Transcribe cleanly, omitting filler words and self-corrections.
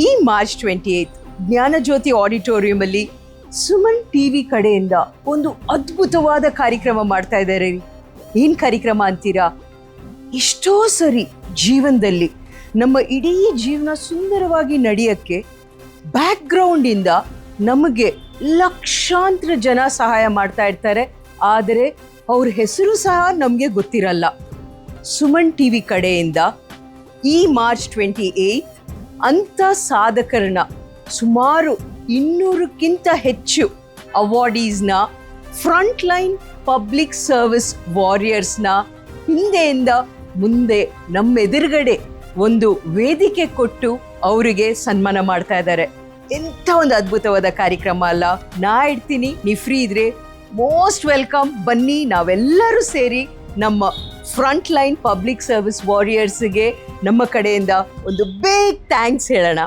ಈ March 28 Jnanajyoti auditorium ಅಲ್ಲಿ Suman TV ಕಡೆಯಿಂದ ಒಂದು ಅದ್ಭುತವಾದ ಕಾರ್ಯಕ್ರಮ ಮಾಡ್ತಾ ಇದ್ದಾರೆ. ಏನ್ ಕಾರ್ಯಕ್ರಮ ಅಂತೀರಾ? ಎಷ್ಟೋ ಸರಿ ಜೀವನದಲ್ಲಿ ನಮ್ಮ ಇಡೀ ಜೀವನ ಸುಂದರವಾಗಿ ನಡೆಯಕ್ಕೆ ಬ್ಯಾಕ್ ಗ್ರೌಂಡ್ ಇಂದ ನಮಗೆ ಲಕ್ಷಾಂತರ ಜನ ಸಹಾಯ ಮಾಡ್ತಾ ಇರ್ತಾರೆ, ಆದರೆ ಅವ್ರ ಹೆಸರು ಸಹ ನಮಗೆ ಗೊತ್ತಿರಲ್ಲ. ಸುಮನ್ ಟಿವಿ ಕಡೆಯಿಂದ ಈ ಮಾರ್ಚ್ 28 ಅಂಥ ಸಾಧಕರನ್ನ ಸುಮಾರು 200ಕ್ಕಿಂತ ಹೆಚ್ಚು ಅವಾರ್ಡೀಸ್ನ, ಫ್ರಂಟ್ ಲೈನ್ ಪಬ್ಲಿಕ್ ಸರ್ವಿಸ್ ವಾರಿಯರ್ಸ್ನ ಹಿಂದೆಯಿಂದ ಮುಂದೆ ನಮ್ಮೆದುರುಗಡೆ ಒಂದು ವೇದಿಕೆ ಕೊಟ್ಟು ಅವರಿಗೆ ಸನ್ಮಾನ ಮಾಡ್ತಾ ಇದ್ದಾರೆ. ಎಂಥ ಒಂದು ಅದ್ಭುತವಾದ ಕಾರ್ಯಕ್ರಮ ಅಲ್ಲ? ನಾ ಇಡ್ತೀನಿ, ನೀವು ಫ್ರೀ ಇದ್ರೆ ಮೋಸ್ಟ್ ವೆಲ್ಕಮ್. ಬನ್ನಿ, ನಾವೆಲ್ಲರೂ ಸೇರಿ ನಮ್ಮ ಫ್ರಂಟ್ ಲೈನ್ ಪಬ್ಲಿಕ್ ಸರ್ವಿಸ್ ವಾರಿಯರ್ಸ್ಗೆ ನಮ್ಮ ಕಡೆಯಿಂದ ಒಂದು ಬಿಗ್ ಥ್ಯಾಂಕ್ಸ್ ಹೇಳೋಣ.